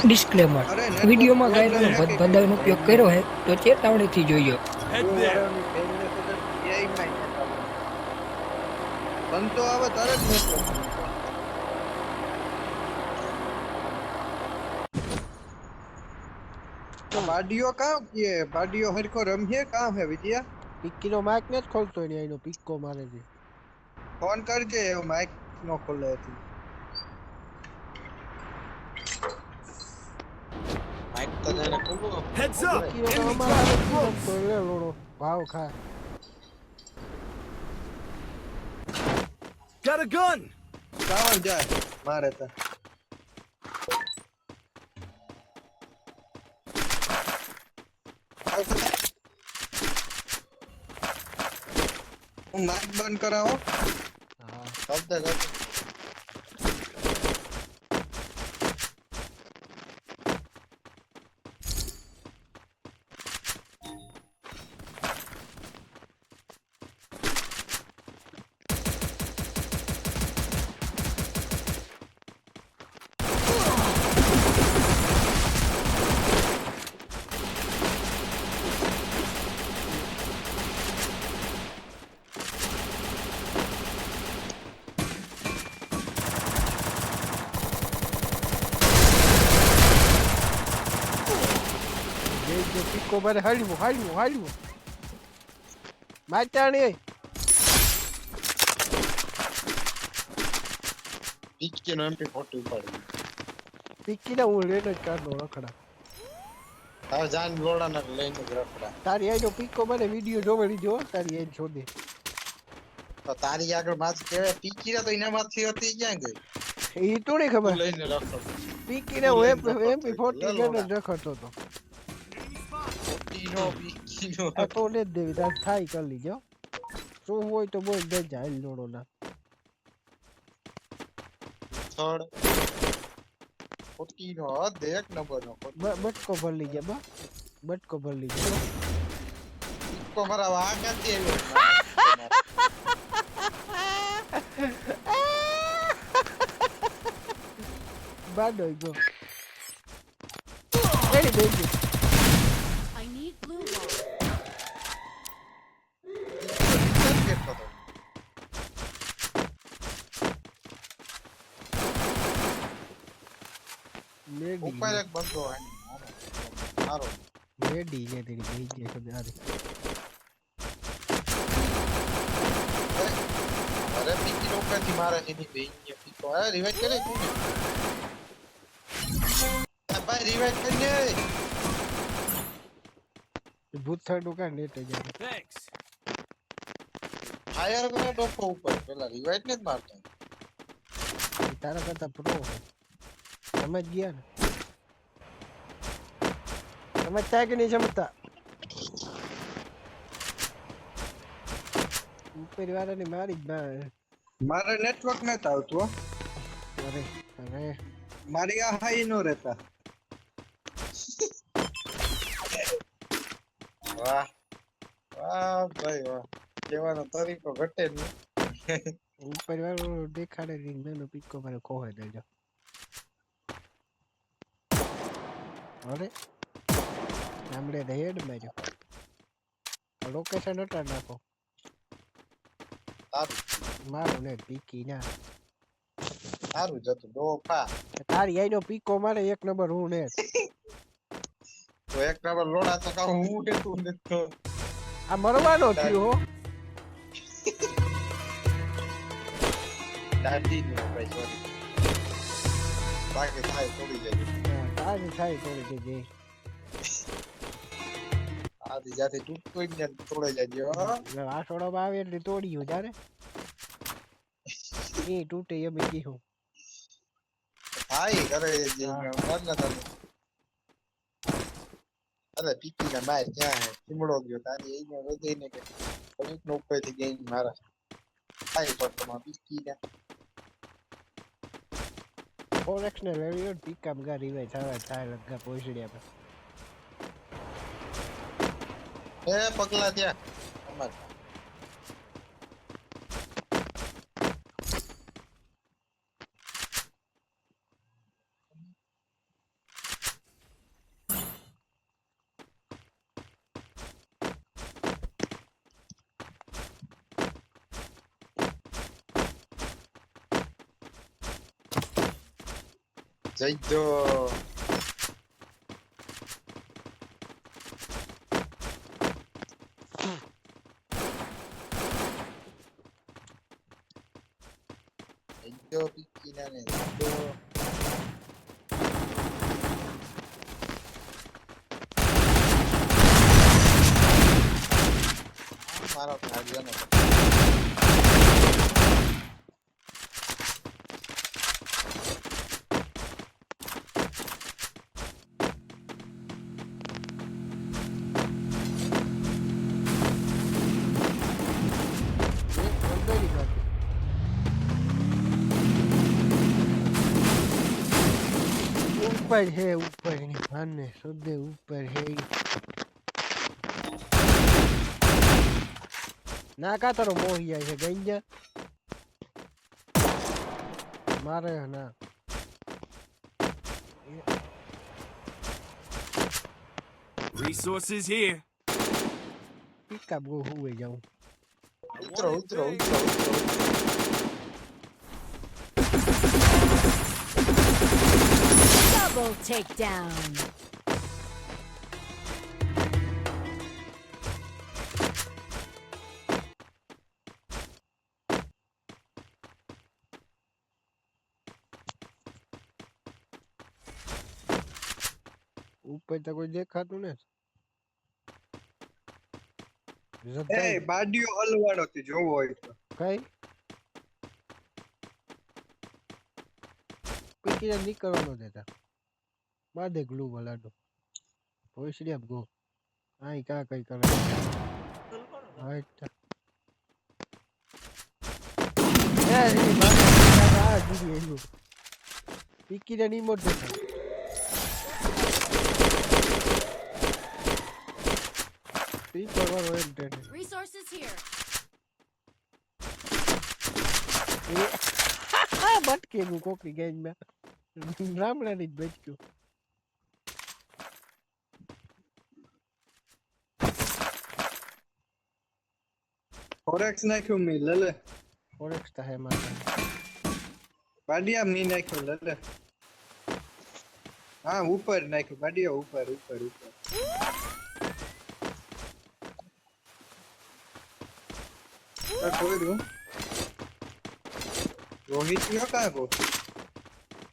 Disclaimer અરે network વિડીયોમાં problem ગાયરોનો હે કે ભદભદાનો ઉપયોગ કર્યો છે તો ચેતવણીથી જોઈજો વાળાની બેનને કદાચ AI માં નેટ આવે બંધ તો આવે તારે જ નેટવર્ક બંધ થાય આ બાડીઓ કાં કે બાડીઓ હરખો રમીએ કાં હે વિજયા પિક્કીનો માઇક ને જ ખોલતો નહીં એનો પિક્કો મારે છે ફોન કરજે એવો માઇક નો ખોલે એટલે માઇક તો જાણે ખુલ્લું Heads up! પિક્કીનો તો Enemy અમારા dropping નથી close! રમતો લે લોડો ભાવ ખા Got a gun! ચાવણ જાય મારે તો હું માઇક બંધ કરાવો હા શબ્દ કરતો જે પિક્કો મારે હાડ્યું માચાણી પિક્કી નો MP40 ઉપાડી પિક્કીને હું લેનો જ કાઢનો રખડા હવે જાન લોડાને લઈને જ રખડા તારી આઈનો પિક્કો મને વિડીયો જોવે લીધો તારી આઈ છોડે તો તારી આગળ માથ કેવાય પિક્કી તો એના માંથી હતી ક્યાં ગઈ એ તો નહીં ખબર લઈને રખડ પિક્કીને હું MP40 લેનો જ રખડતો હતો પિક્કી નો આ તો ને જ દેવી તાર થાય કરી લીજો શું હોય તો બોલ દે જાય લોડો ના થડ પિક્કી નો હદ એક નંબર નો બટકો ભર લીજે બટકો ભર લીજે પિક્કો મારા વાહ ક્યાંથી આવ્યો બાડો ગયો રેડી બેસી I need blue wall. ઉપર એક બંદો સારો રેડી ને તેરી બેસી છે સદારી અરે પિક્કી નો ઉપરથી મારે એની બેઈ પિક્કો અરે રિવાઇવ કરે તું ભાઈ રિવાઇવ કરને ભૂત થડું કા નેટ જાય Thanks! ફાયર કરે ડોકો ઉપર પેલા રિવાઇવ ને જ મારતો તારા કરતા પ્રો સમજ ગયા ને સમજતા કે નહીં સમજતા ઉપર વાળાની મારી જ મારે નેટવર્ક નથી આવતું હો. અરે અરે મારી આ હાઈ નો રહેતા વાહ વાહ ભાઈ વાહ કેવાનો તરીકો ઘટે નહીં ઉપર વાળો દેખાડે નહીં મેનો પિક્કો મારે કોહે દેજો અરે આમડે હેડ માર્યો લોકેશન હટા નાખો સારું મારો ને પીકી ના સારું જતું ડોફા તારી આઈનો પીકો મારે એક નંબર હું ને તો એક નંબર લોડા તો કાં હું તું ને તો આ મરવાનો થયો હો દાદી નો ભાઈ સોરી બાકી થાય થોડી જાય તારી થાય થોડી જગ્યાએ આથી જાતે તૂટતો જ ને તોડે જાય આ છોડવામાં આવે એટલે તોડ્યું તારે એ તૂટે એમ કીધું થાય કરે જે મર ન તમે અરે પીકી ના માર ક્યાં હે ચીમડો ગયો તારી એનો હૃદય ને કે એક નો ઉપર થી ગઈ મારા થાય પર તમા પીકી ના ફોરેક્સ ને લેરિયો પિકઅપ ગા રિવાઇવ થાય લગા પહોંચડ્યા પર એ પગલા ત્યાં અમાર જઈજો જઈજો પીકીના ને જઈજો મારો ભાગ્યનો ऊपर है ऊपर है आने सोदे ऊपर है ना का तारो मोहिया है गंजा मारे है ना Resources here. पिकअप गो हुए जाऊं ઉતરો ઉતરો ઉતરો ઉતરો Double takedown. ऊपर तो कोई देखा तू ने એ બાડીઓ હલવાડો થી જોવો હોય તો કઈ પીકી નીકળવાનો દેતા બાદે ગ્લુ વલાડો ભોસડી આપ ગો આઈ કા કઈ કરે આઈતા એ રી બાદા આ દીદી એનો પીકી ની મોટ દેતા પી પરવાનો એમ ટેને Resources here. બટકે નું કોકી ગેમ માં રામડા ની બચક્યો ફોરેક્સ નાખ્યું મી લલે ફોરેક્સ તા હે માતા બાડિયા મી નાખ્યું લલે હા ઉપર નાખ્યું બાડિયા ઉપર ઉપર ઉપર કોઈ રૂ રોહિત યો કા કો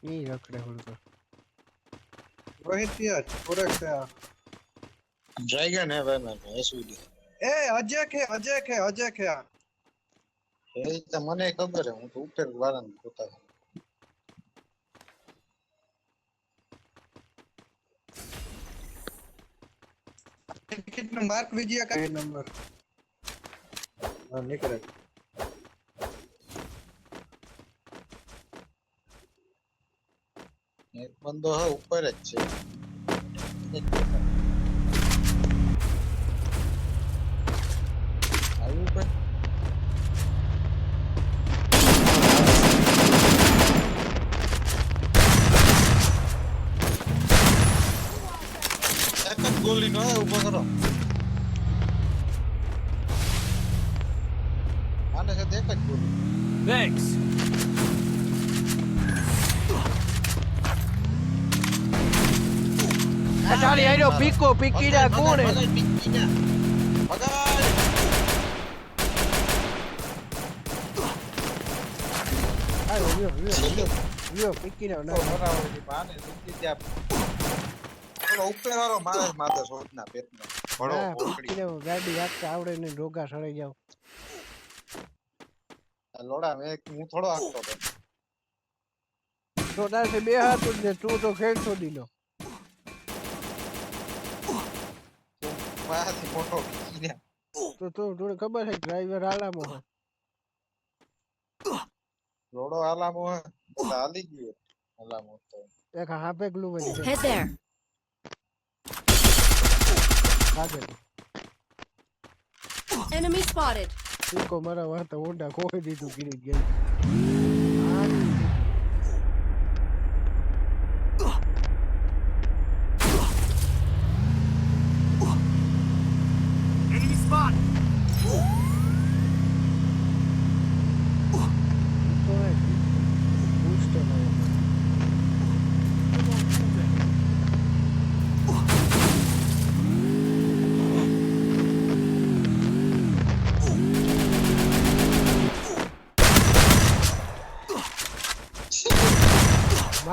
ઈ રખડે હોલકો રોહિત યાર ફોરેક્સ આ ડ્રેગન હે ભાઈ મારે એસવીડી એ અજય કે આ એ તો મને ખબર હે હું તો ઉપર વાળાને પોતા કેટલો માર્ક વિજયા કા નંબર હા નીકળે એક બંદો હે ઉપર જ છે આવ્યું ઉપર એક જ ગોલી નો હે ઉભો કરો આને સાથે એક જ ગોલી Thanks. ચાલી આઈરો પીકો પીકીડા કોણ હે આયો યો પીકીડા ના ઉપર વાળો મારે માથે સોચના પેટમાં ભણો પકડી પીકીડા ગાડી હાકતા આવડે ને રોગા સડાઈ જાવ લોડા મેં હું થોડો હાકતો હતો તો તારે બે હાથ જ ને તું તો ખેડ છોડી લો મારાથી મોટો કીને તો તને ખબર છે ડ્રાઈવર આલામો હે લોડો હાલામો હે તો હાલી ગયો હાલામો તો એક હાપે ગ્લુ વળી Head there. આગળ Enemy spotted. પીકો મારા વાતા ઓંડા કોઈ દીધું ગીરી ગઈ Enemy spot. તો બૂસ્ટર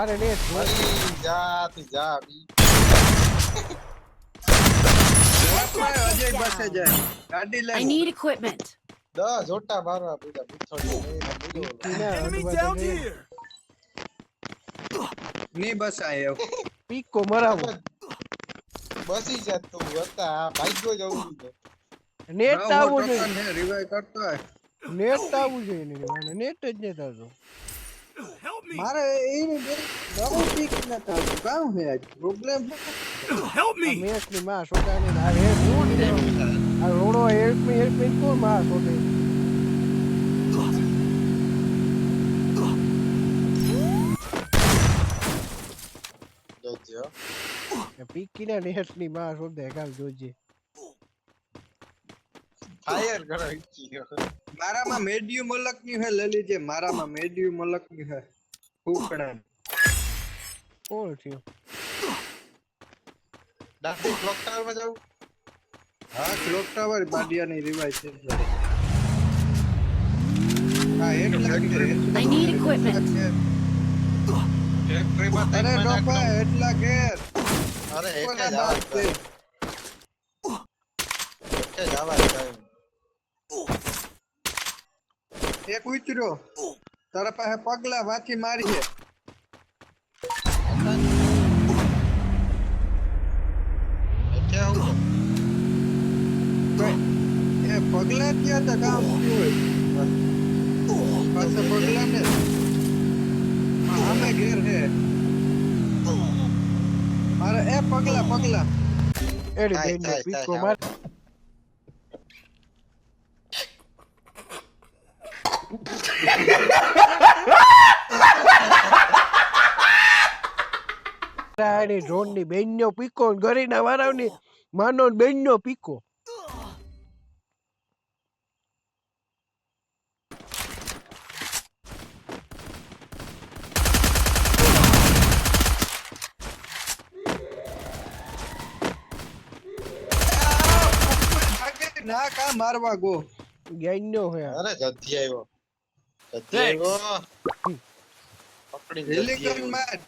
મારે નેટ વળી જા તી જા બી અજય પાસે જાય ગાડી I લઈને need equipment. 10 જોટા મારવા પડ્યા બુથડી Enemy down here. ની બસ આયો પીકો મરાવો બસી જાત તું હતા ભાગ્યો જવું છે નેટ આવવું જોઈએ રિવાઇવ કરતો હોય નેટ આવવું જોઈએ ને મને નેટ જ નહીં થતું Help me. મારે એને નવું પીક ન થતું કામ હે પ્રોબ્લેમ Help આ me. મેચ ની માં સોદાની આ હે શું આ રોડો હેલ્પ મી કોણ માં સોદે જોજો પીકી ના નેટ ની માં સોદે કાલ જોજે ફાયર કરો ઈચ્યો મારામાં મેડિયમ મલક ની હે લઈ લીજે મારામાં મેડિયમ મલક ની હે ફૂકડા કોણ થયો ડાટી ક્લોક ટાવર માં જાવ હા ક્લોક ટાવર બાડિયાની રિવાઇવ છે હા એટલે I need equipment. ફેક્ટરી માં અરે ડોપા એટલા ઘેર અરે એક જ કોના આવાજ બાપ છે? એક જ આવાજ થાય એક ઉતર્યો તારા પાસે પગલા વાથી મારી છે એટલે હું એ પગલા ત્યાં તો કામ થયું હોય પાછા પગલા ને આમે ઘેર હે મારે એ પગલા એડી થાય, બેન થાય, પીકો થાય, માર આડી ડ્રોન ની બેન નો પીકો ઘરે ના વારાવની માનો બેન નો પીકો ના કા મારવા ગો ગેન નો હે અરે જલ્દી આવ્યો પકડી હેલિકોપ્ટર માર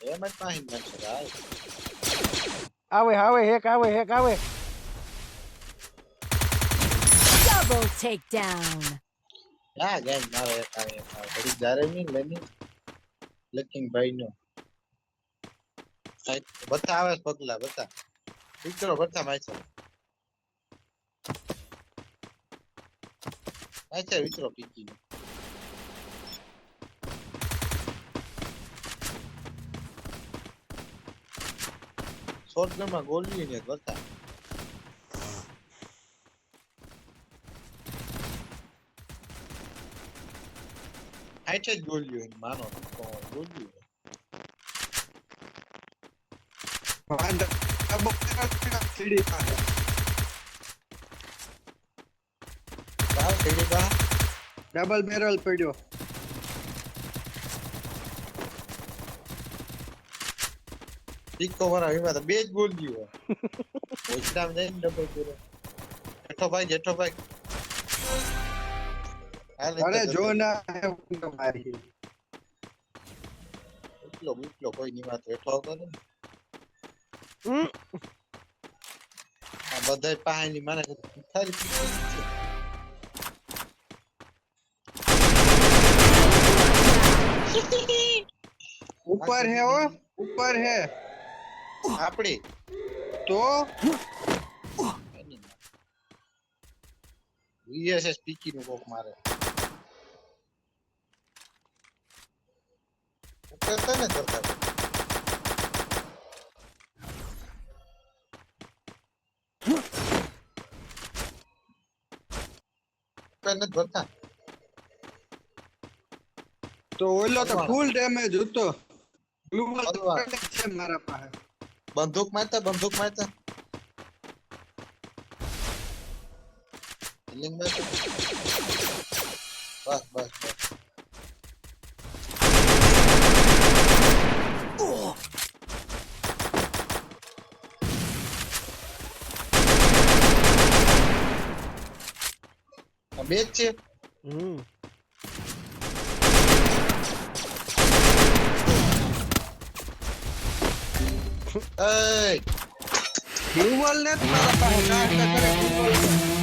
એમ જ પાહી નાખશે ભાઈ આવે હેક આવે Double takedown. હા ગેમ મારો એક આવે ઘડી જારે ની લેની લકિંગ ભાઈ નો બતા આવે પગલા બતા વિક્રો બતા માય છે વિક્રો પીકી શોટગન માં ગોલી ને બતા આઈટે જ ગોલ્યું માનો તો ગોલ્યું સીડી પાસે બાર સીડી બા ડબલ બેરલ પડ્યો ટીકો વાળા વિમાં તો બે જ ગોલ્યું ઓછડામ જઈને ડબલ કર્યો જેઠો ભાઈ અરે જો ના મારી એટલો કોઈ ની વાત હેઠો કરે આ બધાય પાણી મને થારી ઉપર હે ઓ ઉપર હે આપડી તો વીએસએસ પીકી નું કોક મારે ઉપર તો ને કરતા ઉપર ને કરતા તો ઓલો તો ફૂલ ડેમેજ હતો ગ્લુવલ અલવા. છે મારા પાસે બંદૂક મારતા હિલિંગ મારતા બસ આ બે જ છે એય ડ્યુઅલ ને જ મારા પાસે કાંઈ કરે ડ્યુઅલ